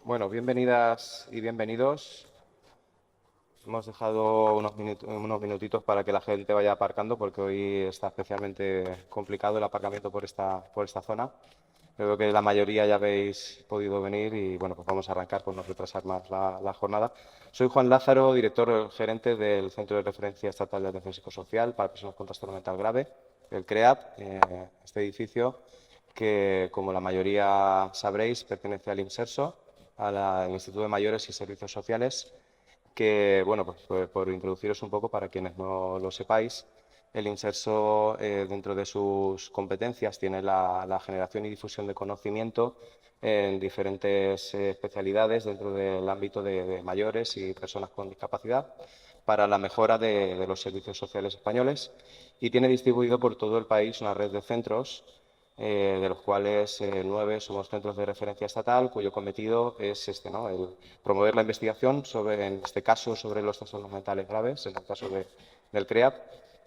Bueno, bienvenidas y bienvenidos. Hemos dejado unos minutitos para que la gente vaya aparcando porque hoy está especialmente complicado el aparcamiento por esta zona. Creo que la mayoría ya habéis podido venir y bueno, pues vamos a arrancar por no retrasar más la jornada. Soy Juan Lázaro, director gerente del Centro de Referencia Estatal de Atención Psicosocial para Personas con Trastorno Mental Grave, el CREAP, este edificio que, como la mayoría sabréis, pertenece al INSERSO, al Instituto de Mayores y Servicios Sociales, que, bueno, pues por introduciros un poco para quienes no lo sepáis, el Inserso, dentro de sus competencias, tiene la generación y difusión de conocimiento en diferentes especialidades dentro del ámbito de mayores y personas con discapacidad para la mejora de los servicios sociales españoles y tiene distribuido por todo el país una red de centros de los cuales 9 somos centros de referencia estatal, cuyo cometido es este, ¿no? El promover la investigación sobre, en este caso, sobre los trastornos mentales graves, en el caso del CREAP,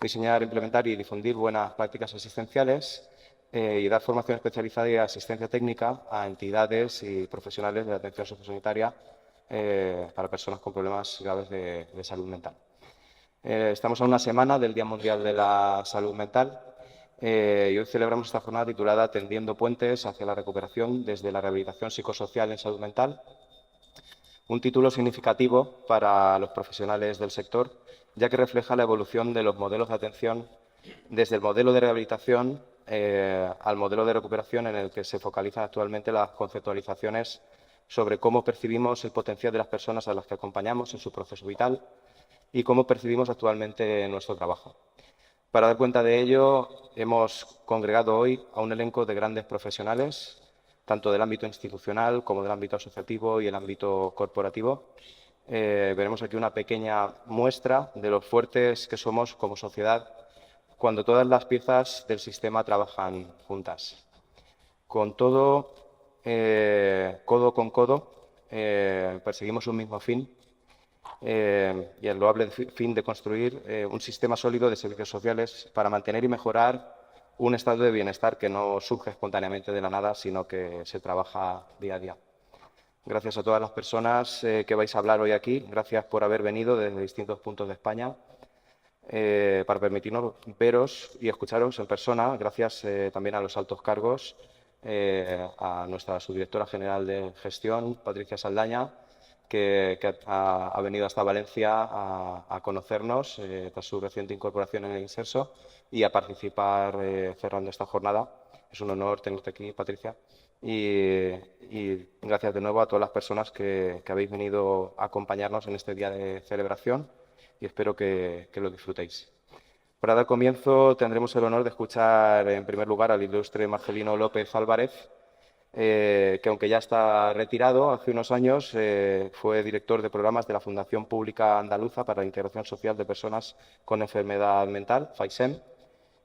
diseñar, implementar y difundir buenas prácticas asistenciales y dar formación especializada y asistencia técnica a entidades y profesionales de la atención sociosanitaria para personas con problemas graves de salud mental. Estamos a una semana del Día Mundial de la Salud Mental y hoy celebramos esta jornada titulada Tendiendo puentes hacia la recuperación desde la rehabilitación psicosocial en salud mental, un título significativo para los profesionales del sector, ya que refleja la evolución de los modelos de atención desde el modelo de rehabilitación al modelo de recuperación en el que se focalizan actualmente las conceptualizaciones sobre cómo percibimos el potencial de las personas a las que acompañamos en su proceso vital y cómo percibimos actualmente nuestro trabajo. Para dar cuenta de ello, hemos congregado hoy a un elenco de grandes profesionales, tanto del ámbito institucional como del ámbito asociativo y el ámbito corporativo. Veremos aquí una pequeña muestra de lo fuertes que somos como sociedad cuando todas las piezas del sistema trabajan juntas. Con todo, codo con codo, perseguimos un mismo fin y el loable fin de construir un sistema sólido de servicios sociales para mantener y mejorar un estado de bienestar que no surge espontáneamente de la nada, sino que se trabaja día a día. Gracias a todas las personas que vais a hablar hoy aquí. Gracias por haber venido desde distintos puntos de España para permitirnos veros y escucharos en persona. Gracias también a los altos cargos, a nuestra subdirectora general de gestión, Patricia Saldaña, que ha venido hasta Valencia a conocernos tras su reciente incorporación en el Inserso y a participar cerrando esta jornada. Es un honor tenerte aquí, Patricia. Y gracias de nuevo a todas las personas que habéis venido a acompañarnos en este día de celebración y espero que lo disfrutéis. Para dar comienzo tendremos el honor de escuchar en primer lugar al ilustre Marcelino López Álvarez, que aunque ya está retirado, hace unos años fue director de programas de la Fundación Pública Andaluza para la Integración Social de Personas con Enfermedad Mental, FAISEM.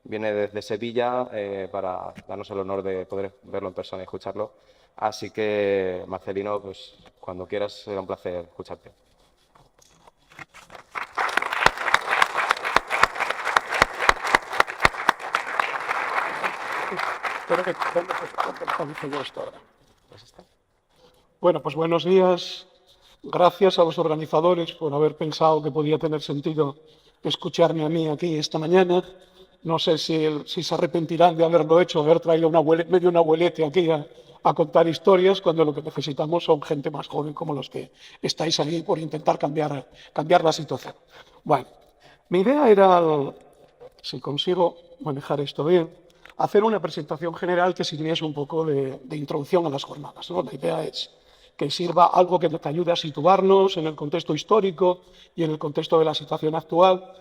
Viene desde Sevilla para darnos el honor de poder verlo en persona y escucharlo. Así que, Marcelino, pues cuando quieras, será un placer escucharte. Espero que contextualice yo esto ahora. Bueno, pues buenos días. Gracias a los organizadores por haber pensado que podía tener sentido escucharme a mí aquí esta mañana. No sé si se arrepentirán de haberlo hecho, haber traído medio un abuelete aquí a contar historias, cuando lo que necesitamos son gente más joven como los que estáis ahí por intentar cambiar la situación. Bueno, mi idea era, si consigo manejar esto bien, hacer una presentación general que sirviese un poco de introducción a las jornadas, ¿no? La idea es que sirva algo que nos ayude a situarnos en el contexto histórico y en el contexto de la situación actual,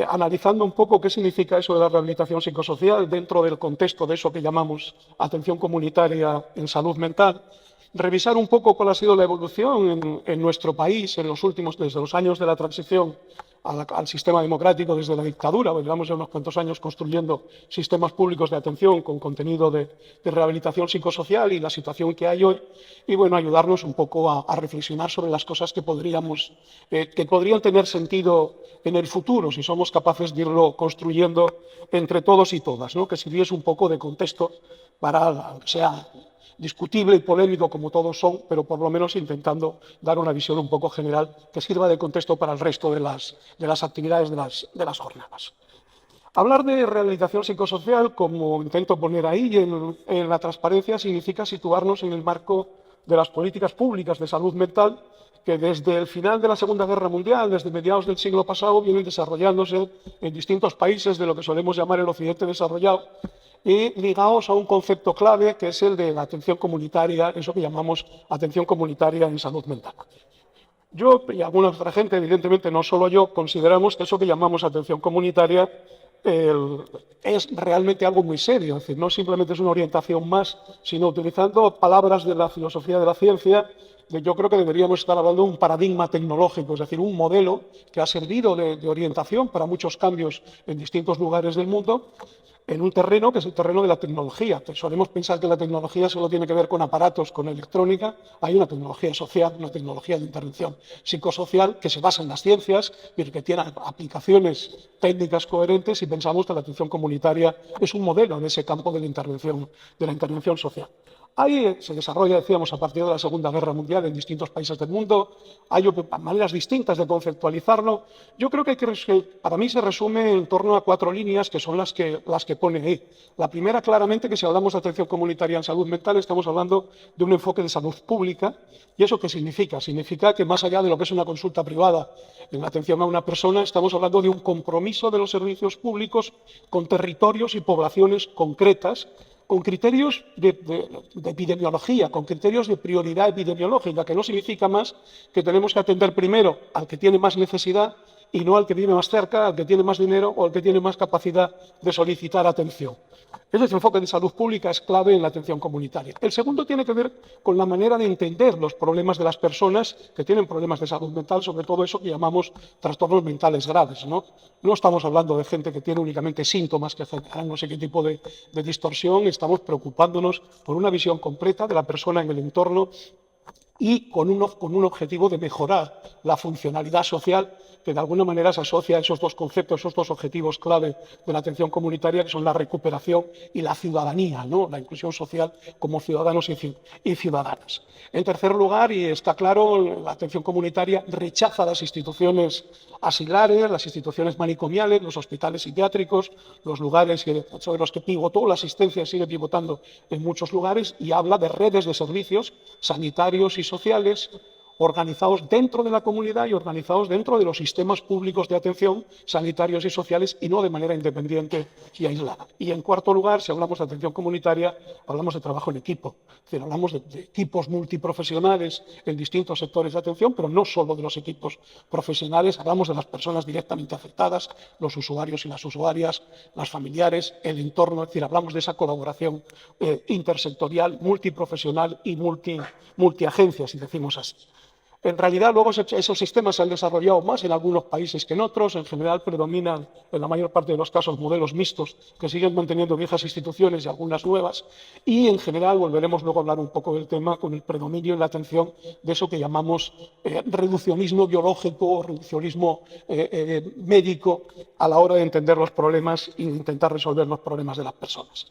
analizando un poco qué significa eso de la rehabilitación psicosocial dentro del contexto de eso que llamamos atención comunitaria en salud mental, revisar un poco cuál ha sido la evolución en nuestro país en los últimos, desde los años de la transición al sistema democrático desde la dictadura. Llevamos ya unos cuantos años construyendo sistemas públicos de atención con contenido de rehabilitación psicosocial y la situación que hay hoy, y bueno, ayudarnos un poco a reflexionar sobre las cosas que podrían tener sentido en el futuro, si somos capaces de irlo construyendo entre todos y todas, ¿no? Que sirviese un poco de contexto para, sea discutible y polémico como todos son, pero por lo menos intentando dar una visión un poco general que sirva de contexto para el resto de las actividades de las jornadas. Hablar de rehabilitación psicosocial, como intento poner ahí en la transparencia, significa situarnos en el marco de las políticas públicas de salud mental que desde el final de la Segunda Guerra Mundial, desde mediados del siglo pasado, vienen desarrollándose en distintos países de lo que solemos llamar el Occidente desarrollado y ligados a un concepto clave que es el de la atención comunitaria, eso que llamamos atención comunitaria en salud mental. Yo y alguna otra gente, evidentemente no solo yo, consideramos que eso que llamamos atención comunitaria es realmente algo muy serio, es decir, no simplemente es una orientación más, sino utilizando palabras de la filosofía de la ciencia, yo creo que deberíamos estar hablando de un paradigma tecnológico, es decir, un modelo que ha servido de orientación para muchos cambios en distintos lugares del mundo, en un terreno que es el terreno de la tecnología. Solemos pensar que la tecnología solo tiene que ver con aparatos, con electrónica. Hay una tecnología social, una tecnología de intervención psicosocial que se basa en las ciencias, pero que tiene aplicaciones técnicas coherentes y pensamos que la atención comunitaria es un modelo en ese campo de la intervención social. Ahí se desarrolla, decíamos, a partir de la Segunda Guerra Mundial en distintos países del mundo. Hay maneras distintas de conceptualizarlo. Yo creo que para mí se resume en torno a 4 líneas que son las que pone ahí. La primera, claramente, que si hablamos de atención comunitaria en salud mental, estamos hablando de un enfoque de salud pública. ¿Y eso qué significa? Significa que más allá de lo que es una consulta privada en la atención a una persona, estamos hablando de un compromiso de los servicios públicos con territorios y poblaciones concretas, con criterios de epidemiología, con criterios de prioridad epidemiológica, que no significa más que tenemos que atender primero al que tiene más necesidad y no al que vive más cerca, al que tiene más dinero o al que tiene más capacidad de solicitar atención. Ese enfoque de salud pública es clave en la atención comunitaria. El segundo tiene que ver con la manera de entender los problemas de las personas que tienen problemas de salud mental, sobre todo eso que llamamos trastornos mentales graves. No estamos hablando de gente que tiene únicamente síntomas que generan no sé qué tipo de distorsión, estamos preocupándonos por una visión completa de la persona en el entorno y con un objetivo de mejorar la funcionalidad social que de alguna manera se asocia a esos dos conceptos, esos dos objetivos clave de la atención comunitaria, que son la recuperación y la ciudadanía, ¿no? La inclusión social como ciudadanos y ciudadanas. En tercer lugar, y está claro, la atención comunitaria rechaza las instituciones asilares, las instituciones manicomiales, los hospitales psiquiátricos, los lugares sobre los que pivotó la asistencia y sigue pivotando en muchos lugares, y habla de redes de servicios sanitarios y sociales organizados dentro de la comunidad y organizados dentro de los sistemas públicos de atención sanitarios y sociales y no de manera independiente y aislada. Y en cuarto lugar, si hablamos de atención comunitaria, hablamos de trabajo en equipo. Es decir, hablamos de equipos multiprofesionales en distintos sectores de atención, pero no solo de los equipos profesionales, hablamos de las personas directamente afectadas, los usuarios y las usuarias, las familiares, el entorno, es decir, hablamos de esa colaboración intersectorial, multiprofesional y multiagencia, si decimos así. En realidad, luego esos sistemas se han desarrollado más en algunos países que en otros. En general, predominan en la mayor parte de los casos modelos mixtos que siguen manteniendo viejas instituciones y algunas nuevas. Y, en general, volveremos luego a hablar un poco del tema con el predominio en la atención de eso que llamamos reduccionismo biológico o reduccionismo médico a la hora de entender los problemas e intentar resolver los problemas de las personas.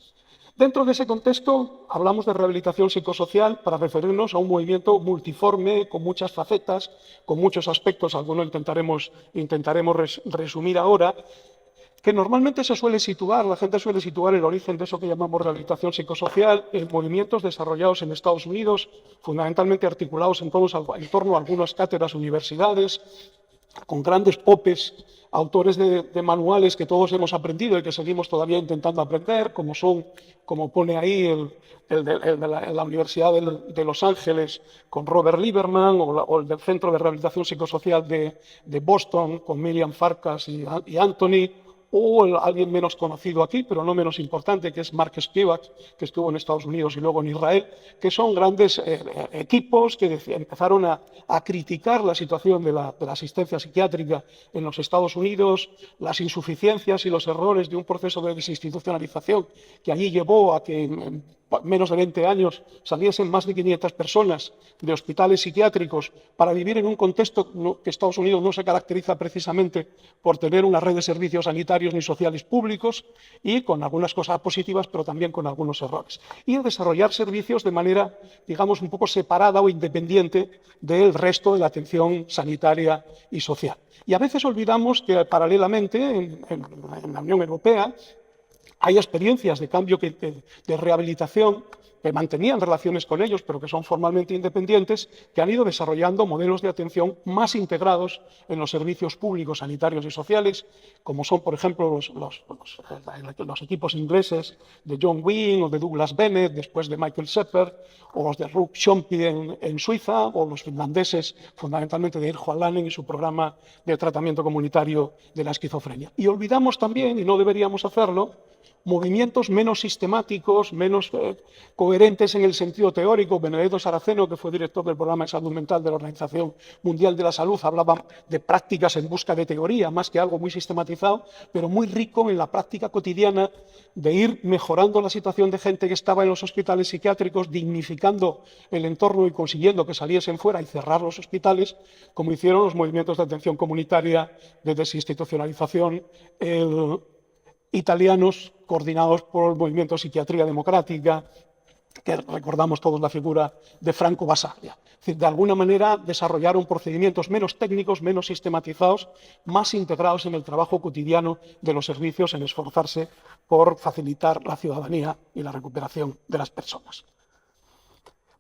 Dentro de ese contexto, hablamos de rehabilitación psicosocial para referirnos a un movimiento multiforme, con muchas facetas, con muchos aspectos, algunos intentaremos resumir ahora, que normalmente la gente suele situar el origen de eso que llamamos rehabilitación psicosocial en movimientos desarrollados en Estados Unidos, fundamentalmente articulados en torno a algunas cátedras, universidades, con grandes popes, autores de manuales que todos hemos aprendido y que seguimos todavía intentando aprender, como pone ahí el de la Universidad de Los Ángeles con Robert Lieberman, o el del Centro de Rehabilitación Psicosocial de Boston con Miriam Farkas y Anthony, o alguien menos conocido aquí, pero no menos importante, que es Mark Spivak, que estuvo en Estados Unidos y luego en Israel, que son grandes equipos que empezaron a criticar la situación de la asistencia psiquiátrica en los Estados Unidos, las insuficiencias y los errores de un proceso de desinstitucionalización que allí llevó a que en menos de 20 años saliesen más de 500 personas de hospitales psiquiátricos para vivir en un contexto que Estados Unidos no se caracteriza precisamente por tener una red de servicios sanitarios sanitarios ni sociales públicos y con algunas cosas positivas, pero también con algunos errores. Y desarrollar servicios de manera, digamos, un poco separada o independiente del resto de la atención sanitaria y social. Y a veces olvidamos que paralelamente en la Unión Europea hay experiencias de cambio, de rehabilitación, que mantenían relaciones con ellos, pero que son formalmente independientes, que han ido desarrollando modelos de atención más integrados en los servicios públicos, sanitarios y sociales, como son, por ejemplo, los equipos ingleses de John Wing o de Douglas Bennett, después de Michael Sepper, o los de Ruud Schompi en Suiza, o los finlandeses, fundamentalmente de Irjo Alanen y su programa de tratamiento comunitario de la esquizofrenia. Y olvidamos también, y no deberíamos hacerlo, movimientos menos sistemáticos, menos coherentes en el sentido teórico. Benedetto Saraceno, que fue director del programa de salud mental de la Organización Mundial de la Salud, hablaba de prácticas en busca de teoría, más que algo muy sistematizado, pero muy rico en la práctica cotidiana de ir mejorando la situación de gente que estaba en los hospitales psiquiátricos, dignificando el entorno y consiguiendo que saliesen fuera y cerrar los hospitales, como hicieron los movimientos de atención comunitaria, de desinstitucionalización, italianos, coordinados por el movimiento Psiquiatría Democrática, que recordamos todos la figura de Franco Basaglia. Es decir, de alguna manera desarrollaron procedimientos menos técnicos, menos sistematizados, más integrados en el trabajo cotidiano de los servicios, en esforzarse por facilitar la ciudadanía y la recuperación de las personas.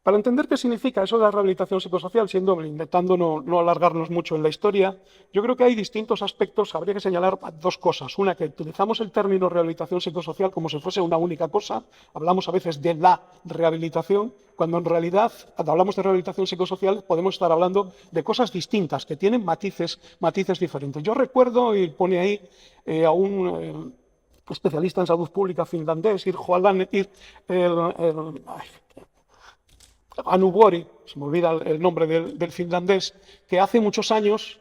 Para entender qué significa eso de la rehabilitación psicosocial, intentando no alargarnos mucho en la historia, yo creo que hay distintos aspectos. Habría que señalar dos cosas. Una, que utilizamos el término rehabilitación psicosocial como si fuese una única cosa. Hablamos a veces de la rehabilitación, cuando en realidad, cuando hablamos de rehabilitación psicosocial, podemos estar hablando de cosas distintas, que tienen matices diferentes. Yo recuerdo, y pone ahí a un especialista en salud pública finlandés, Irjo Alanen, Anu Vuori, se me olvida el nombre del finlandés, que hace muchos años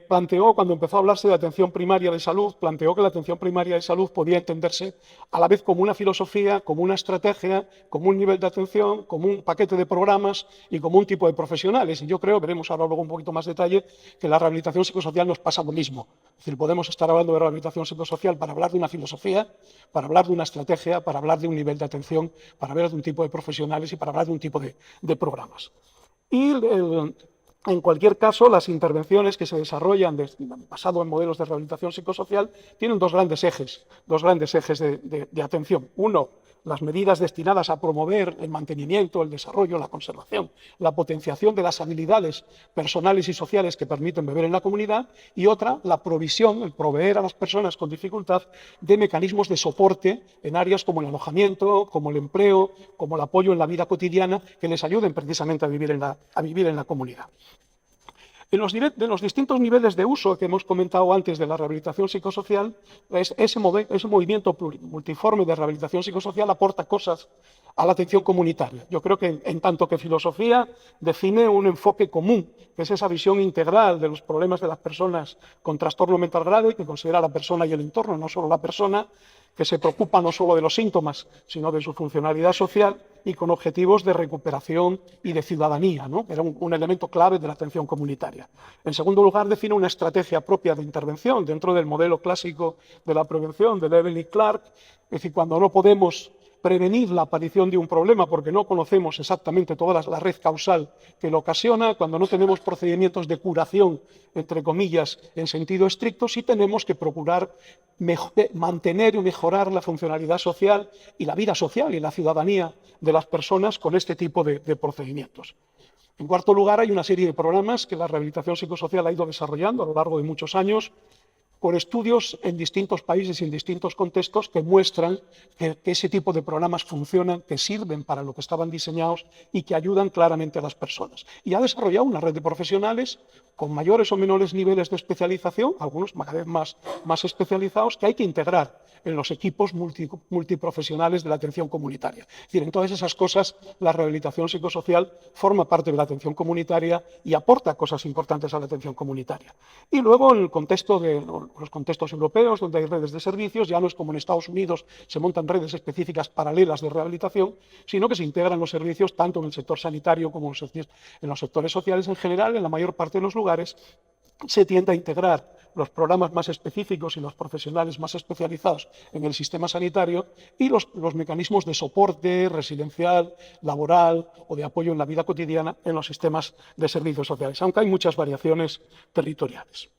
planteó, cuando empezó a hablarse de atención primaria de salud, planteó que la atención primaria de salud podía entenderse a la vez como una filosofía, como una estrategia, como un nivel de atención, como un paquete de programas y como un tipo de profesionales. Y yo creo, veremos ahora luego un poquito más detalle, que la rehabilitación psicosocial nos pasa lo mismo. Es decir, podemos estar hablando de rehabilitación psicosocial para hablar de una filosofía, para hablar de una estrategia, para hablar de un nivel de atención, para hablar de un tipo de profesionales y para hablar de un tipo de programas. Y en cualquier caso, las intervenciones que se desarrollan basado en modelos de rehabilitación psicosocial tienen dos grandes ejes de atención. Uno, las medidas destinadas a promover el mantenimiento, el desarrollo, la conservación, la potenciación de las habilidades personales y sociales que permiten vivir en la comunidad, y otra, la provisión, el proveer a las personas con dificultad de mecanismos de soporte en áreas como el alojamiento, como el empleo, como el apoyo en la vida cotidiana, que les ayuden precisamente a vivir en la comunidad. En los distintos niveles de uso que hemos comentado antes de la rehabilitación psicosocial, ese movimiento multiforme de rehabilitación psicosocial aporta cosas a la atención comunitaria. Yo creo que en tanto que filosofía define un enfoque común, que es esa visión integral de los problemas de las personas con trastorno mental grave, que considera a la persona y el entorno, no solo la persona, que se preocupa no solo de los síntomas, sino de su funcionalidad social y con objetivos de recuperación y de ciudadanía, ¿no? Era un elemento clave de la atención comunitaria. En segundo lugar, define una estrategia propia de intervención dentro del modelo clásico de la prevención de Levin y Clark. Es decir, cuando no podemos prevenir la aparición de un problema porque no conocemos exactamente toda la red causal que lo ocasiona, cuando no tenemos procedimientos de curación, entre comillas, en sentido estricto, sí tenemos que procurar mantener y mejorar la funcionalidad social y la vida social y la ciudadanía de las personas con este tipo de procedimientos. En cuarto lugar, hay una serie de programas que la rehabilitación psicosocial ha ido desarrollando a lo largo de muchos años, por estudios en distintos países y en distintos contextos que muestran que ese tipo de programas funcionan, que sirven para lo que estaban diseñados y que ayudan claramente a las personas. Y ha desarrollado una red de profesionales con mayores o menores niveles de especialización, algunos cada vez más especializados, que hay que integrar en los equipos multiprofesionales de la atención comunitaria. Es decir, en todas esas cosas la rehabilitación psicosocial forma parte de la atención comunitaria y aporta cosas importantes a la atención comunitaria. Y luego en el contexto de los contextos europeos, donde hay redes de servicios, ya no es como en Estados Unidos, se montan redes específicas paralelas de rehabilitación, sino que se integran los servicios tanto en el sector sanitario como en los sectores sociales en general. En la mayor parte de los lugares se tiende a integrar los programas más específicos y los profesionales más especializados en el sistema sanitario y los mecanismos de soporte residencial, laboral o de apoyo en la vida cotidiana en los sistemas de servicios sociales, aunque hay muchas variaciones territoriales.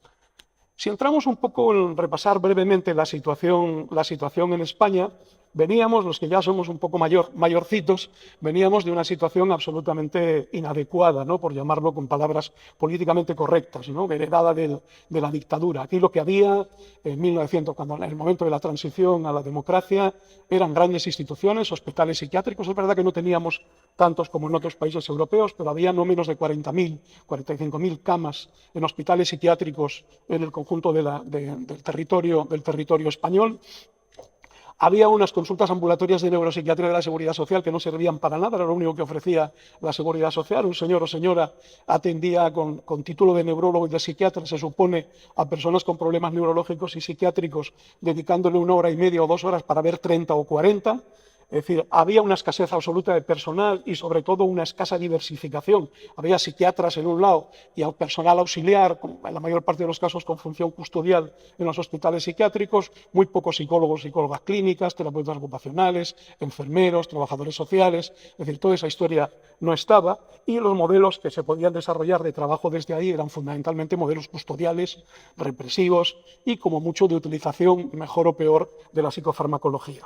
Si entramos un poco en repasar brevemente la situación en España, veníamos, los que ya somos un poco mayorcitos, veníamos de una situación absolutamente inadecuada, ¿no?, por llamarlo con palabras políticamente correctas, ¿no?, heredada de la dictadura. Aquí lo que había en 1900, cuando en el momento de la transición a la democracia, eran grandes instituciones, hospitales psiquiátricos. Es verdad que no teníamos tantos como en otros países europeos, pero había no menos de 40.000, 45.000 camas en hospitales psiquiátricos en el conjunto del territorio español. Había unas consultas ambulatorias de neuropsiquiatría de la Seguridad Social que no servían para nada, era lo único que ofrecía la Seguridad Social. Un señor o señora atendía con título de neurólogo y de psiquiatra, se supone, a personas con problemas neurológicos y psiquiátricos, dedicándole 1 hora y media o 2 horas para ver 30 o 40. Es decir, había una escasez absoluta de personal y, sobre todo, una escasa diversificación. Había psiquiatras en un lado y personal auxiliar, en la mayor parte de los casos con función custodial en los hospitales psiquiátricos, muy pocos psicólogos, psicólogas clínicas, terapeutas ocupacionales, enfermeros, trabajadores sociales. Es decir, toda esa historia no estaba y los modelos que se podían desarrollar de trabajo desde ahí eran fundamentalmente modelos custodiales, represivos y, como mucho, de utilización, mejor o peor, de la psicofarmacología.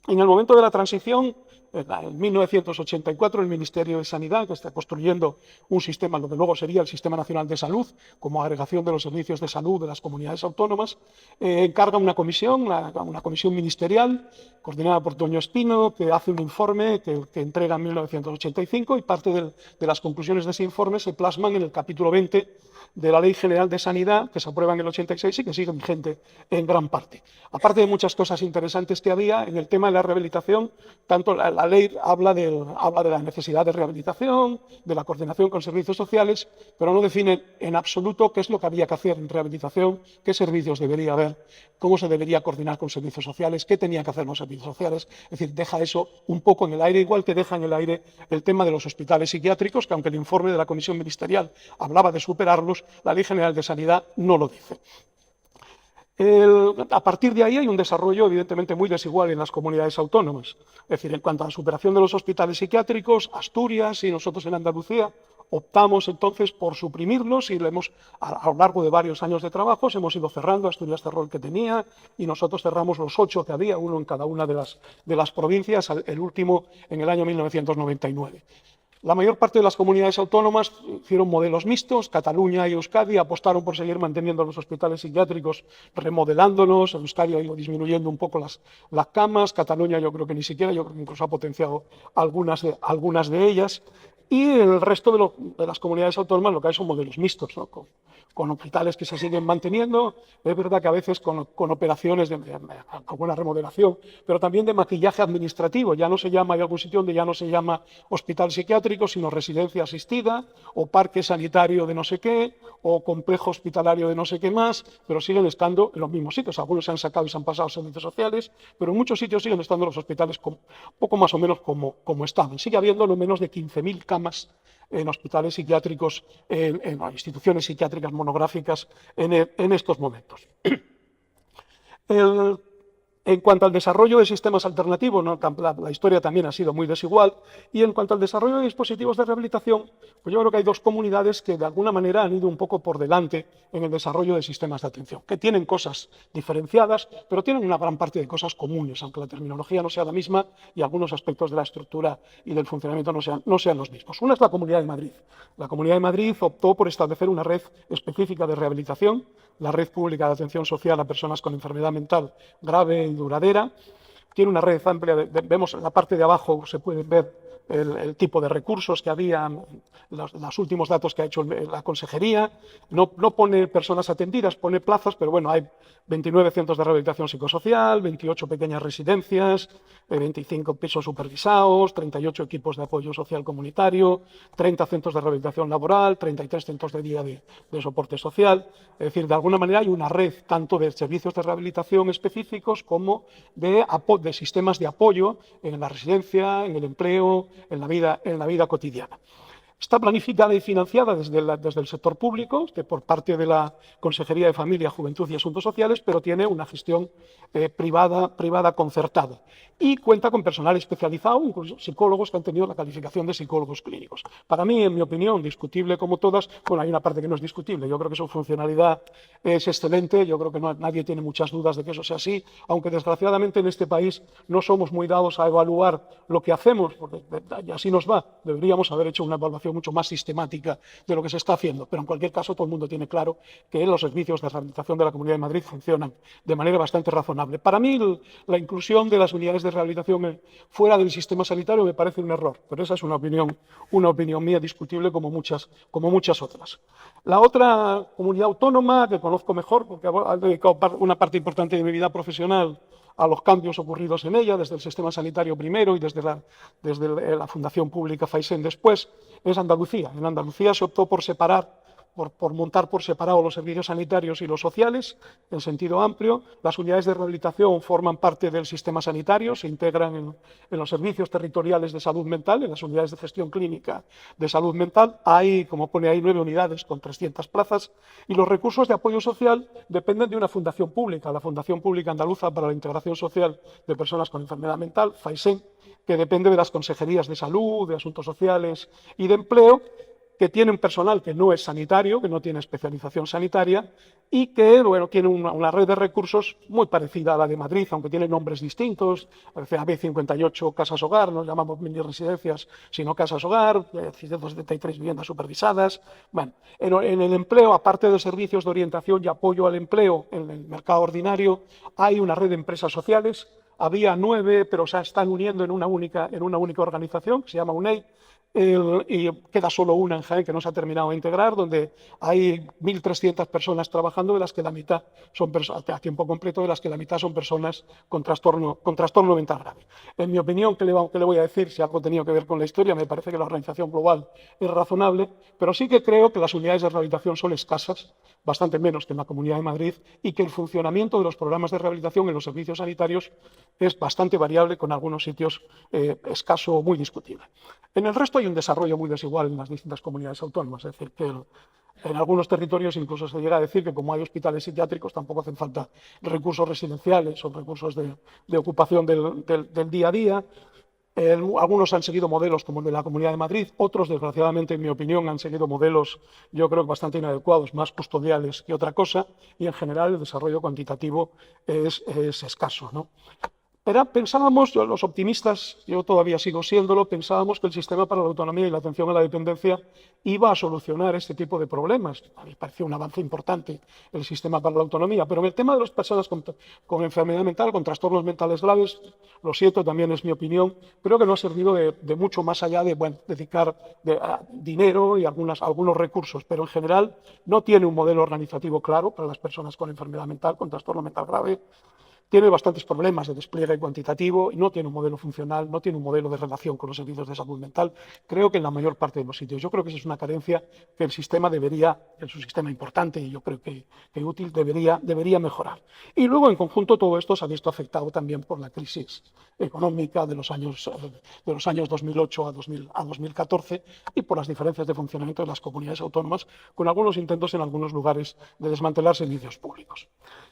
En el momento de la transición, en 1984, el Ministerio de Sanidad, que está construyendo un sistema, lo que luego sería el Sistema Nacional de Salud, como agregación de los servicios de salud de las comunidades autónomas, encarga una comisión ministerial, coordinada por Toño Espino, que hace un informe que entrega en 1985 y parte de las conclusiones de ese informe se plasman en el capítulo 20 de la Ley General de Sanidad, que se aprueba en el 86 y que sigue vigente en gran parte. Aparte de muchas cosas interesantes que había, en el tema de la rehabilitación, tanto la ley habla de la necesidad de rehabilitación, de la coordinación con servicios sociales, pero no define en absoluto qué es lo que había que hacer en rehabilitación, qué servicios debería haber, cómo se debería coordinar con servicios sociales, qué tenían que hacer los servicios sociales. Es decir, deja eso un poco en el aire, igual que deja en el aire el tema de los hospitales psiquiátricos, que aunque el informe de la Comisión Ministerial hablaba de superarlos, la Ley General de Sanidad no lo dice. A partir de ahí hay un desarrollo evidentemente muy desigual en las comunidades autónomas. Es decir, en cuanto a la superación de los hospitales psiquiátricos, Asturias y nosotros en Andalucía optamos entonces por suprimirlos y a lo largo de varios años de trabajos hemos ido cerrando. Asturias cerró el que tenía y nosotros cerramos los 8 que había, uno en cada una de las provincias, el último en el año 1999. La mayor parte de las comunidades autónomas hicieron modelos mixtos. Cataluña y Euskadi apostaron por seguir manteniendo los hospitales psiquiátricos, remodelándolos. En Euskadi ha ido disminuyendo un poco las camas. Cataluña yo creo que ni siquiera, yo creo que incluso ha potenciado algunas de ellas. Y el resto de las comunidades autónomas lo que hay son modelos mixtos, ¿no? Con hospitales que se siguen manteniendo. Es verdad que a veces con operaciones con buena remodelación, pero también de maquillaje administrativo. Ya no se llama, hay algún sitio donde ya no se llama hospital psiquiátrico, sino residencia asistida, o parque sanitario de no sé qué, o complejo hospitalario de no sé qué más, pero siguen estando en los mismos sitios. Algunos se han sacado y se han pasado a servicios sociales, pero en muchos sitios siguen estando los hospitales poco más o menos como estaban. Sigue habiendo no menos de 15.000 camas en hospitales psiquiátricos, en instituciones psiquiátricas monográficas en estos momentos. En cuanto al desarrollo de sistemas alternativos, ¿no?, la historia también ha sido muy desigual. Y en cuanto al desarrollo de dispositivos de rehabilitación, pues yo creo que hay dos comunidades que de alguna manera han ido un poco por delante en el desarrollo de sistemas de atención, que tienen cosas diferenciadas, pero tienen una gran parte de cosas comunes, aunque la terminología no sea la misma y algunos aspectos de la estructura y del funcionamiento no sean los mismos. Una es la Comunidad de Madrid. La Comunidad de Madrid optó por establecer una red específica de rehabilitación, la Red Pública de Atención Social a Personas con Enfermedad Mental Grave y Duradera. Tiene una red amplia, vemos en la parte de abajo, se pueden ver el tipo de recursos que había, los últimos datos que ha hecho la Consejería. No pone personas atendidas, pone plazas, pero bueno, hay 29 centros de rehabilitación psicosocial, 28 pequeñas residencias, 25 pisos supervisados, 38 equipos de apoyo social comunitario, 30 centros de rehabilitación laboral, 33 centros de día de soporte social. Es decir, de alguna manera hay una red tanto de servicios de rehabilitación específicos como de sistemas de apoyo en la residencia, en el empleo, en la vida cotidiana. Está planificada y financiada desde el sector público, por parte de la Consejería de Familia, Juventud y Asuntos Sociales, pero tiene una gestión privada concertada. Y cuenta con personal especializado, incluso psicólogos que han tenido la calificación de psicólogos clínicos. Para mí, en mi opinión, discutible como todas, bueno, hay una parte que no es discutible. Yo creo que su funcionalidad es excelente, yo creo que nadie tiene muchas dudas de que eso sea así, aunque desgraciadamente en este país no somos muy dados a evaluar lo que hacemos, porque así nos va. Deberíamos haber hecho una evaluación mucho más sistemática de lo que se está haciendo, pero en cualquier caso todo el mundo tiene claro que los servicios de rehabilitación de la Comunidad de Madrid funcionan de manera bastante razonable. Para mí, la inclusión de las unidades de rehabilitación fuera del sistema sanitario me parece un error, pero esa es una opinión mía discutible como muchas otras. La otra comunidad autónoma que conozco mejor, porque he dedicado una parte importante de mi vida profesional a los cambios ocurridos en ella, desde el sistema sanitario primero y desde la Fundación Pública Faisén después, es Andalucía. En Andalucía se optó por montar por separado los servicios sanitarios y los sociales, en sentido amplio. Las unidades de rehabilitación forman parte del sistema sanitario, se integran en los servicios territoriales de salud mental, en las unidades de gestión clínica de salud mental. Hay, como pone ahí, 9 unidades con 300 plazas, y los recursos de apoyo social dependen de una fundación pública, la Fundación Pública Andaluza para la Integración Social de Personas con Enfermedad Mental, FAISEN, que depende de las consejerías de salud, de asuntos sociales y de empleo, que tiene un personal que no es sanitario, que no tiene especialización sanitaria y que, bueno, tiene una red de recursos muy parecida a la de Madrid, aunque tiene nombres distintos. CAB 58 Casas Hogar, no llamamos mini residencias, sino Casas Hogar, 173 viviendas supervisadas. Bueno, en el empleo, aparte de servicios de orientación y apoyo al empleo en el mercado ordinario, hay una red de empresas sociales. Había 9, pero se están uniendo en una única organización que se llama UNEI. Y queda solo una en Jaén que no se ha terminado de integrar, donde hay 1.300 personas trabajando, de las que la mitad son a tiempo completo, de las que la mitad son personas con trastorno mental grave. En mi opinión, ¿qué le voy a decir? Si algo ha tenido que ver con la historia, me parece que la organización global es razonable, pero sí que creo que las unidades de rehabilitación son escasas, bastante menos que en la Comunidad de Madrid, y que el funcionamiento de los programas de rehabilitación en los servicios sanitarios es bastante variable, con algunos sitios escaso o muy discutible. En el resto hay un desarrollo muy desigual en las distintas comunidades autónomas, es decir, que en algunos territorios incluso se llega a decir que como hay hospitales psiquiátricos tampoco hacen falta recursos residenciales o recursos de ocupación del día a día. Algunos han seguido modelos como el de la Comunidad de Madrid, otros, desgraciadamente, en mi opinión, han seguido modelos, yo creo, bastante inadecuados, más custodiales que otra cosa, y en general el desarrollo cuantitativo es escaso, ¿no? Pero pensábamos, los optimistas, yo todavía sigo siéndolo, pensábamos que el sistema para la autonomía y la atención a la dependencia iba a solucionar este tipo de problemas. A mí me pareció un avance importante el sistema para la autonomía, pero en el tema de las personas con enfermedad mental, con trastornos mentales graves, lo siento, también es mi opinión, creo que no ha servido de mucho más allá de dedicar dinero y algunos recursos, pero en general no tiene un modelo organizativo claro para las personas con enfermedad mental, con trastorno mental grave. Tiene bastantes problemas de despliegue cuantitativo y no tiene un modelo funcional, no tiene un modelo de relación con los servicios de salud mental, creo que en la mayor parte de los sitios. Yo creo que esa es una carencia que el sistema es un sistema importante y yo creo que útil, debería mejorar. Y luego, en conjunto, todo esto se ha visto afectado también por la crisis económica de los años 2008 a 2014 y por las diferencias de funcionamiento de las comunidades autónomas, con algunos intentos en algunos lugares de desmantelar servicios públicos.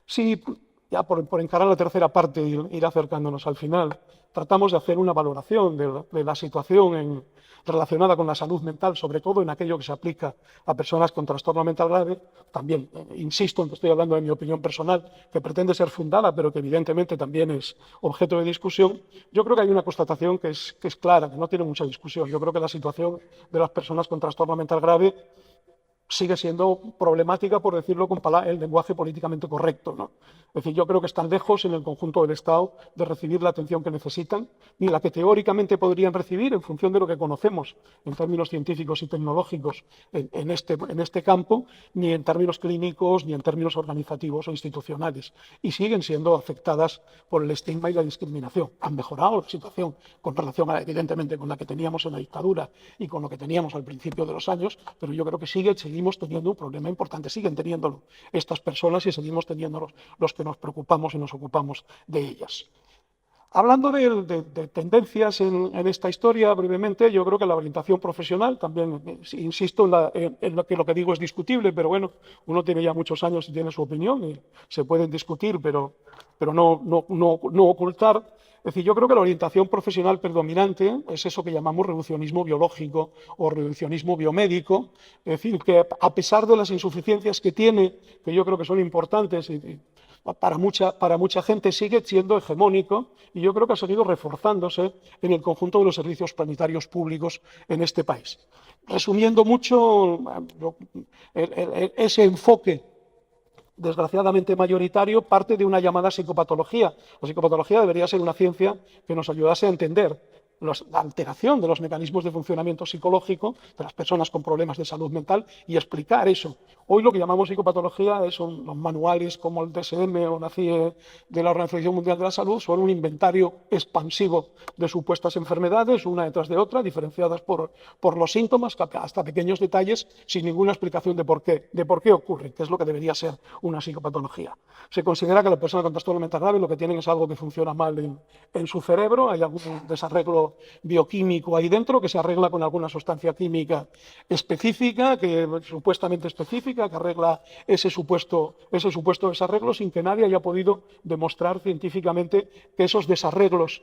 Sí, ya por encarar la tercera parte y ir acercándonos al final, tratamos de hacer una valoración de la situación relacionada con la salud mental, sobre todo en aquello que se aplica a personas con trastorno mental grave. También insisto en que estoy hablando de mi opinión personal, que pretende ser fundada, pero que evidentemente también es objeto de discusión. Yo creo que hay una constatación que es clara, que no tiene mucha discusión. Yo creo que la situación de las personas con trastorno mental grave sigue siendo problemática, por decirlo con el lenguaje políticamente correcto, ¿no? Es decir, yo creo que están lejos en el conjunto del Estado de recibir la atención que necesitan, ni la que teóricamente podrían recibir en función de lo que conocemos en términos científicos y tecnológicos en este campo, ni en términos clínicos, ni en términos organizativos o institucionales. Y siguen siendo afectadas por el estigma y la discriminación. Han mejorado la situación con relación, evidentemente, con la que teníamos en la dictadura y con lo que teníamos al principio de los años, pero yo creo que seguimos teniendo un problema importante, siguen teniéndolo estas personas y seguimos teniéndolo los que nos preocupamos y nos ocupamos de ellas. Hablando de tendencias en esta historia, brevemente, yo creo que la orientación profesional, también insisto en lo que digo es discutible, pero bueno, uno tiene ya muchos años y tiene su opinión y se pueden discutir, pero no ocultar. Es decir, yo creo que la orientación profesional predominante es eso que llamamos reduccionismo biológico o reduccionismo biomédico, es decir, que a pesar de las insuficiencias que tiene, que yo creo que son importantes y para mucha gente sigue siendo hegemónico y yo creo que ha seguido reforzándose en el conjunto de los servicios sanitarios públicos en este país. Resumiendo mucho, ese enfoque desgraciadamente mayoritario parte de una llamada psicopatología. La psicopatología debería ser una ciencia que nos ayudase a entender la alteración de los mecanismos de funcionamiento psicológico de las personas con problemas de salud mental y explicar eso. Hoy lo que llamamos psicopatología son los manuales como el DSM o la CIE de la Organización Mundial de la Salud, son un inventario expansivo de supuestas enfermedades, una detrás de otra, diferenciadas por los síntomas, hasta pequeños detalles, sin ninguna explicación de por qué ocurre, que es lo que debería ser una psicopatología. Se considera que la persona con trastorno mental grave lo que tienen es algo que funciona mal en su cerebro, hay algún desarreglo bioquímico ahí dentro que se arregla con alguna sustancia química específica, supuestamente específica, que arregla ese supuesto desarreglo sin que nadie haya podido demostrar científicamente que esos desarreglos,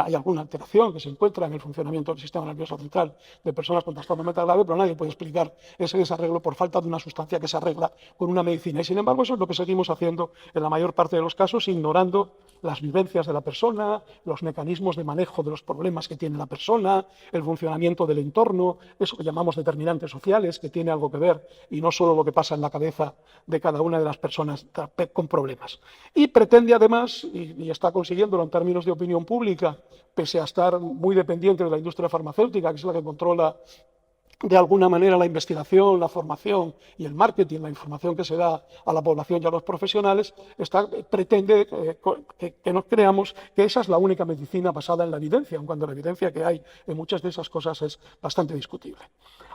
hay alguna alteración que se encuentra en el funcionamiento del sistema nervioso central de personas con trastorno mental grave, pero nadie puede explicar ese desarreglo por falta de una sustancia que se arregla con una medicina. Y sin embargo, eso es lo que seguimos haciendo en la mayor parte de los casos, ignorando las vivencias de la persona, los mecanismos de manejo de los problemas que tiene la persona, el funcionamiento del entorno, eso que llamamos determinantes sociales, que tiene algo que ver y no solo lo que pasa en la cabeza de cada una de las personas con problemas. Y pretende además, y está consiguiéndolo en términos de opinión pública, pese a estar muy dependiente de la industria farmacéutica, que es la que controla de alguna manera la investigación, la formación y el marketing, la información que se da a la población y a los profesionales, pretende que nos creamos que esa es la única medicina basada en la evidencia, aun cuando la evidencia que hay en muchas de esas cosas es bastante discutible.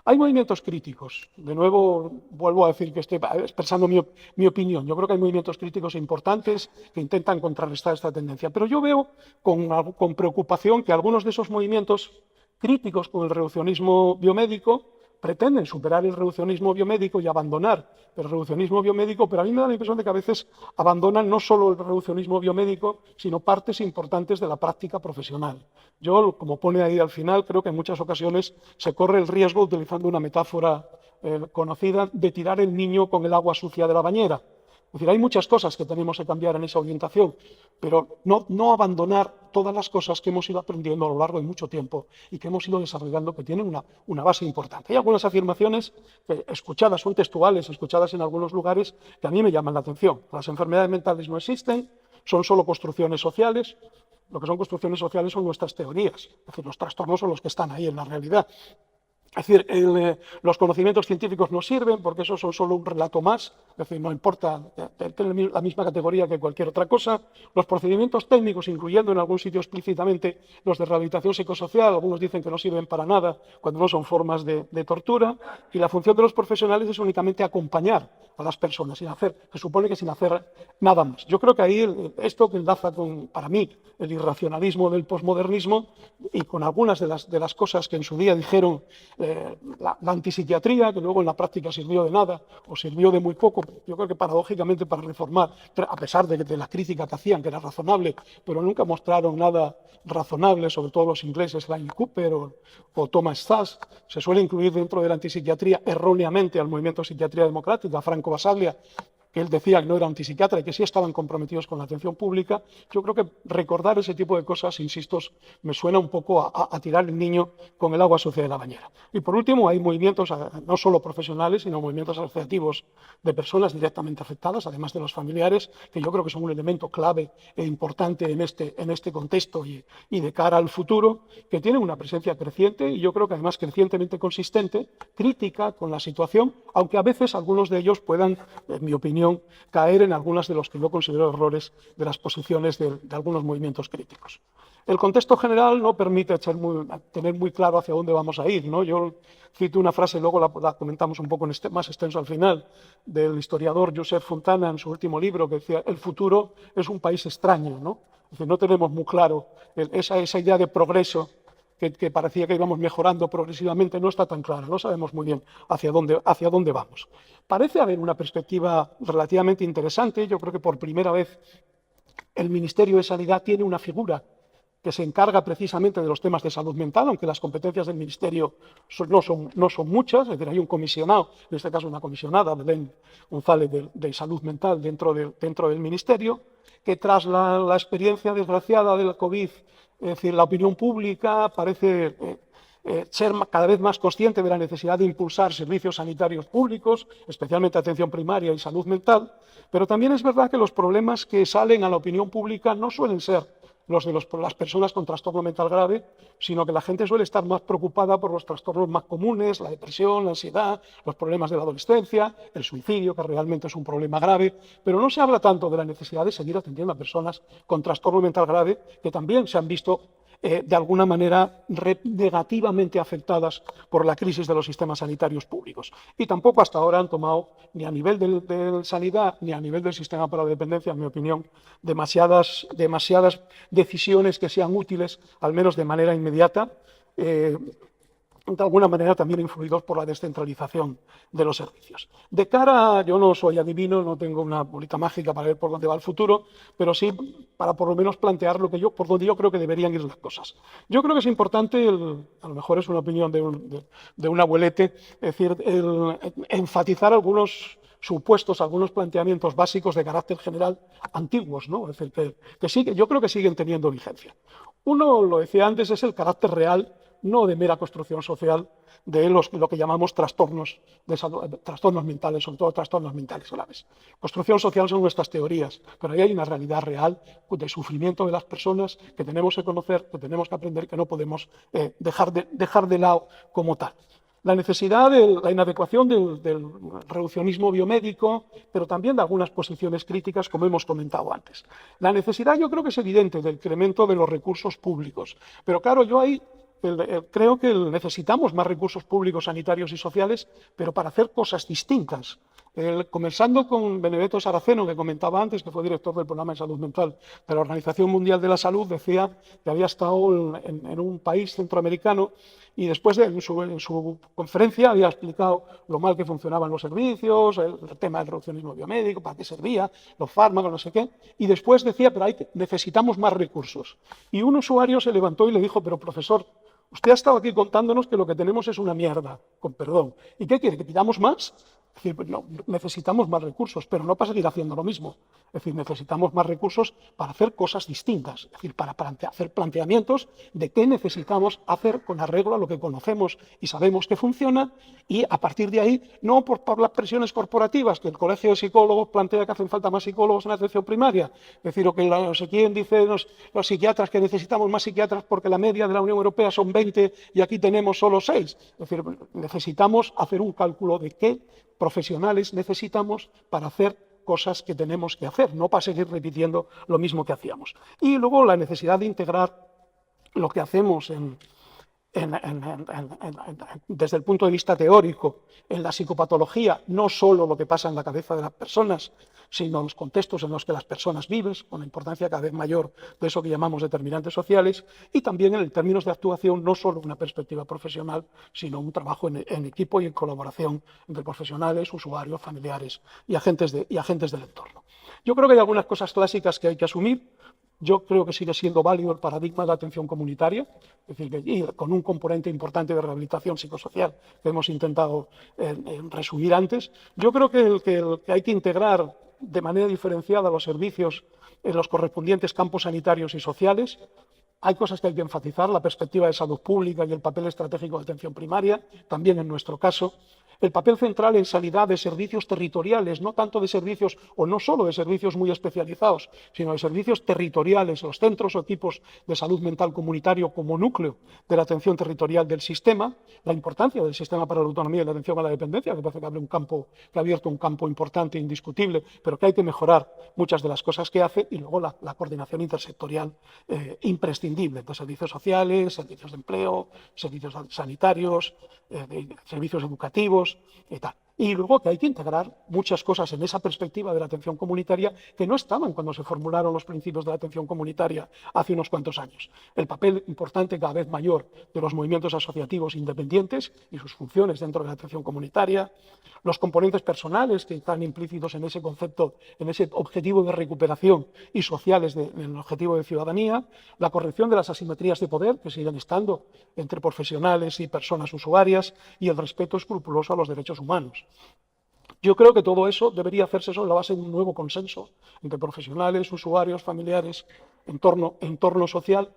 Hay movimientos críticos. De nuevo, vuelvo a decir que estoy expresando mi opinión. Yo creo que hay movimientos críticos importantes que intentan contrarrestar esta tendencia, pero yo veo con preocupación que algunos de esos movimientos críticos con el reduccionismo biomédico pretenden superar el reduccionismo biomédico y abandonar el reduccionismo biomédico, pero a mí me da la impresión de que a veces abandonan no solo el reduccionismo biomédico, sino partes importantes de la práctica profesional. Yo, como pone ahí al final, creo que en muchas ocasiones se corre el riesgo, utilizando una metáfora conocida, de tirar el niño con el agua sucia de la bañera. Es decir, hay muchas cosas que tenemos que cambiar en esa orientación, pero no abandonar todas las cosas que hemos ido aprendiendo a lo largo de mucho tiempo y que hemos ido desarrollando, que tienen una base importante. Hay algunas afirmaciones escuchadas, son textuales, escuchadas en algunos lugares, que a mí me llaman la atención. Las enfermedades mentales no existen, son solo construcciones sociales. Lo que son construcciones sociales son nuestras teorías, es decir, los trastornos son los que están ahí en la realidad. Es decir, los conocimientos científicos no sirven porque esos son solo un relato más, es decir, no importa, tienen la misma categoría que cualquier otra cosa. Los procedimientos técnicos, incluyendo en algún sitio explícitamente los de rehabilitación psicosocial, algunos dicen que no sirven para nada cuando no son formas de tortura, y la función de los profesionales es únicamente acompañar a las personas, se supone que sin hacer nada más. Yo creo que ahí esto que enlaza con, para mí, el irracionalismo del posmodernismo y con algunas de las cosas que en su día dijeron la antipsiquiatría, que luego en la práctica sirvió de nada o sirvió de muy poco, yo creo que paradójicamente para reformar, a pesar de la crítica que hacían, que era razonable, pero nunca mostraron nada razonable, sobre todo los ingleses, Elaine Cooper o Thomas Szasz. Se suele incluir dentro de la antipsiquiatría erróneamente al movimiento de psiquiatría democrática, Franco Basaglia, que él decía que no era antipsiquiatra y que sí estaban comprometidos con la atención pública. Yo creo que recordar ese tipo de cosas, insisto, me suena un poco a tirar el niño con el agua sucia de la bañera. Y por último, hay movimientos no solo profesionales, sino movimientos asociativos de personas directamente afectadas, además de los familiares, que yo creo que son un elemento clave e importante en este contexto y de cara al futuro, que tienen una presencia creciente y yo creo que además crecientemente consistente, crítica con la situación, aunque a veces algunos de ellos puedan, en mi opinión, caer en algunas de los que yo considero errores de las posiciones de algunos movimientos críticos. El contexto general no permite tener muy claro hacia dónde vamos a ir, ¿no? Yo cito una frase, luego la comentamos un poco más extenso al final, del historiador Josep Fontana en su último libro, que decía: el futuro es un país extraño, ¿no? Es decir, no tenemos muy claro esa idea de progreso que parecía que íbamos mejorando progresivamente, no está tan clara, no sabemos muy bien hacia dónde vamos. Parece haber una perspectiva relativamente interesante. Yo creo que por primera vez el Ministerio de Sanidad tiene una figura que se encarga precisamente de los temas de salud mental, aunque las competencias del Ministerio no son muchas. Es decir, hay un comisionado, en este caso una comisionada, Belén González, de salud mental dentro del Ministerio, que tras la experiencia desgraciada del COVID, es decir, la opinión pública parece ser cada vez más consciente de la necesidad de impulsar servicios sanitarios públicos, especialmente atención primaria y salud mental, pero también es verdad que los problemas que salen a la opinión pública no suelen ser los de las personas con trastorno mental grave, sino que la gente suele estar más preocupada por los trastornos más comunes, la depresión, la ansiedad, los problemas de la adolescencia, el suicidio, que realmente es un problema grave, pero no se habla tanto de la necesidad de seguir atendiendo a personas con trastorno mental grave que también se han visto de alguna manera negativamente afectadas por la crisis de los sistemas sanitarios públicos. Y tampoco hasta ahora han tomado, ni a nivel de sanidad ni a nivel del sistema para la dependencia, en mi opinión, demasiadas decisiones que sean útiles, al menos de manera inmediata, de alguna manera también influidos por la descentralización de los servicios. De cara, yo no soy adivino, no tengo una bolita mágica para ver por dónde va el futuro, pero sí para por lo menos plantear por donde yo creo que deberían ir las cosas. Yo creo que es importante, a lo mejor es una opinión de un abuelete, es decir, enfatizar algunos supuestos, algunos planteamientos básicos de carácter general antiguos, ¿no? Es decir, que yo creo que siguen teniendo vigencia. Uno, lo decía antes, es el carácter real, no de mera construcción social, de lo que llamamos trastornos mentales, sobre todo trastornos mentales graves. Construcción social son nuestras teorías, pero ahí hay una realidad real de sufrimiento de las personas que tenemos que conocer, que tenemos que aprender, que no podemos dejar de lado como tal. La necesidad de la inadecuación del reduccionismo biomédico, pero también de algunas posiciones críticas, como hemos comentado antes. La necesidad, yo creo que es evidente, del incremento de los recursos públicos, pero claro, yo ahí creo que necesitamos más recursos públicos, sanitarios y sociales, pero para hacer cosas distintas. Comenzando con Benedetto Saraceno, que comentaba antes, que fue director del programa de salud mental de la Organización Mundial de la Salud, decía que había estado en un país centroamericano y después en su conferencia había explicado lo mal que funcionaban los servicios, el tema del reduccionismo biomédico, para qué servía, los fármacos, no sé qué, y después decía, pero necesitamos más recursos. Y un usuario se levantó y le dijo, pero profesor, usted ha estado aquí contándonos que lo que tenemos es una mierda, con perdón. ¿Y qué quiere? ¿Que pidamos más? Es decir, no, necesitamos más recursos, pero no para seguir haciendo lo mismo. Es decir, necesitamos más recursos para hacer cosas distintas, es decir, para hacer planteamientos de qué necesitamos hacer con arreglo a lo que conocemos y sabemos que funciona, y a partir de ahí, no por las presiones corporativas, que el Colegio de Psicólogos plantea que hacen falta más psicólogos en la atención primaria, es decir, o que no sé quién dice los psiquiatras que necesitamos más psiquiatras porque la media de la Unión Europea son 20 y aquí tenemos solo 6. Es decir, necesitamos hacer un cálculo de qué profesionales necesitamos para hacer cosas que tenemos que hacer, no para seguir repitiendo lo mismo que hacíamos. Y luego la necesidad de integrar lo que hacemos desde el punto de vista teórico en la psicopatología, no solo lo que pasa en la cabeza de las personas, sino los contextos en los que las personas viven, con la importancia cada vez mayor de eso que llamamos determinantes sociales, y también en términos de actuación, no solo una perspectiva profesional, sino un trabajo en equipo y en colaboración entre profesionales, usuarios, familiares y agentes del entorno. Yo creo que hay algunas cosas clásicas que hay que asumir. Yo creo que sigue siendo válido el paradigma de la atención comunitaria, es decir, y con un componente importante de rehabilitación psicosocial que hemos intentado resumir antes. Yo creo que hay que integrar de manera diferenciada los servicios en los correspondientes campos sanitarios y sociales. Hay cosas que hay que enfatizar, la perspectiva de salud pública y el papel estratégico de atención primaria, también en nuestro caso. El papel central en sanidad de servicios territoriales, no tanto de servicios, o no solo de servicios muy especializados, sino de servicios territoriales, los centros o equipos de salud mental comunitario como núcleo de la atención territorial del sistema, la importancia del sistema para la autonomía y la atención a la dependencia, que parece que ha abierto un campo importante e indiscutible, pero que hay que mejorar muchas de las cosas que hace, y luego la coordinación intersectorial imprescindible de servicios sociales, servicios de empleo, servicios sanitarios, servicios educativos y tal. Y luego que hay que integrar muchas cosas en esa perspectiva de la atención comunitaria que no estaban cuando se formularon los principios de la atención comunitaria hace unos cuantos años. El papel importante cada vez mayor de los movimientos asociativos independientes y sus funciones dentro de la atención comunitaria, los componentes personales que están implícitos en ese concepto, en ese objetivo de recuperación y sociales del objetivo de ciudadanía, la corrección de las asimetrías de poder que siguen estando entre profesionales y personas usuarias y el respeto escrupuloso a los derechos humanos. Yo creo que todo eso debería hacerse sobre la base de un nuevo consenso entre profesionales, usuarios, familiares, entorno social,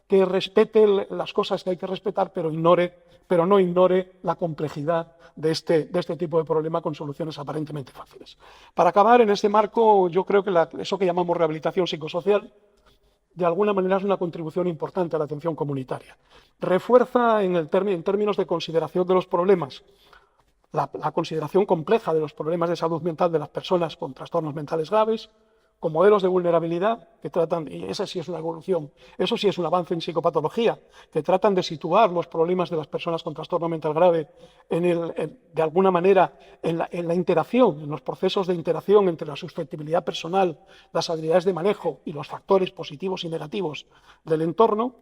que respete las cosas que hay que respetar, pero no ignore la complejidad de este tipo de problema con soluciones aparentemente fáciles. Para acabar, en este marco, yo creo que eso que llamamos rehabilitación psicosocial, de alguna manera es una contribución importante a la atención comunitaria. Refuerza en términos de consideración de los problemas, la consideración compleja de los problemas de salud mental de las personas con trastornos mentales graves, con modelos de vulnerabilidad que tratan, y esa sí es una evolución, eso sí es un avance en psicopatología, que tratan de situar los problemas de las personas con trastorno mental grave de alguna manera en la interacción, en los procesos de interacción entre la susceptibilidad personal, las habilidades de manejo y los factores positivos y negativos del entorno.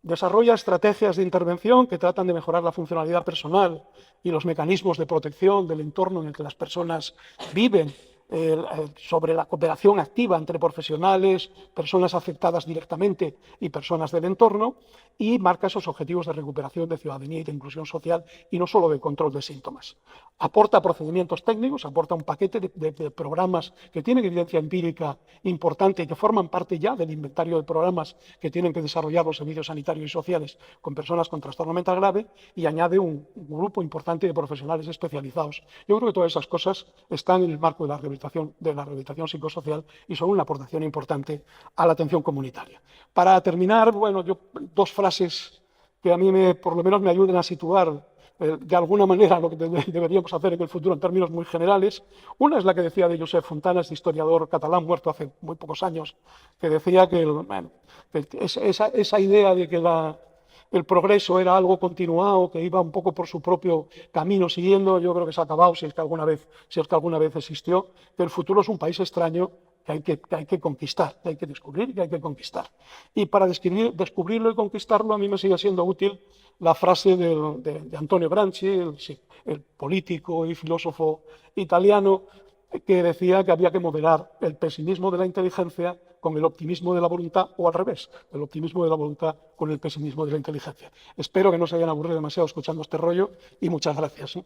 Desarrolla estrategias de intervención que tratan de mejorar la funcionalidad personal y los mecanismos de protección del entorno en el que las personas viven, sobre la cooperación activa entre profesionales, personas afectadas directamente y personas del entorno, y marca esos objetivos de recuperación de ciudadanía y de inclusión social, y no solo de control de síntomas. Aporta procedimientos técnicos, aporta un paquete de programas que tienen evidencia empírica importante y que forman parte ya del inventario de programas que tienen que desarrollar los servicios sanitarios y sociales con personas con trastorno mental grave, y añade un grupo importante de profesionales especializados. Yo creo que todas esas cosas están en el marco de la rehabilitación psicosocial y son una aportación importante a la atención comunitaria. Para terminar, bueno, dos frases que a mí por lo menos me ayuden a situar de alguna manera lo que deberíamos hacer en el futuro en términos muy generales. Una es la que decía de Josep Fontana, este historiador catalán muerto hace muy pocos años, que decía que esa idea de que el progreso era algo continuado, que iba un poco por su propio camino siguiendo, yo creo que se ha acabado, si es que alguna vez existió, que el futuro es un país extraño que hay que conquistar, que hay que descubrir y que hay que conquistar. Y para descubrirlo y conquistarlo, a mí me sigue siendo útil la frase de Antonio Gramsci, el político y filósofo italiano, que decía que había que moderar el pesimismo de la inteligencia con el optimismo de la voluntad, o al revés, el optimismo de la voluntad con el pesimismo de la inteligencia. Espero que no se hayan aburrido demasiado escuchando este rollo, y muchas gracias.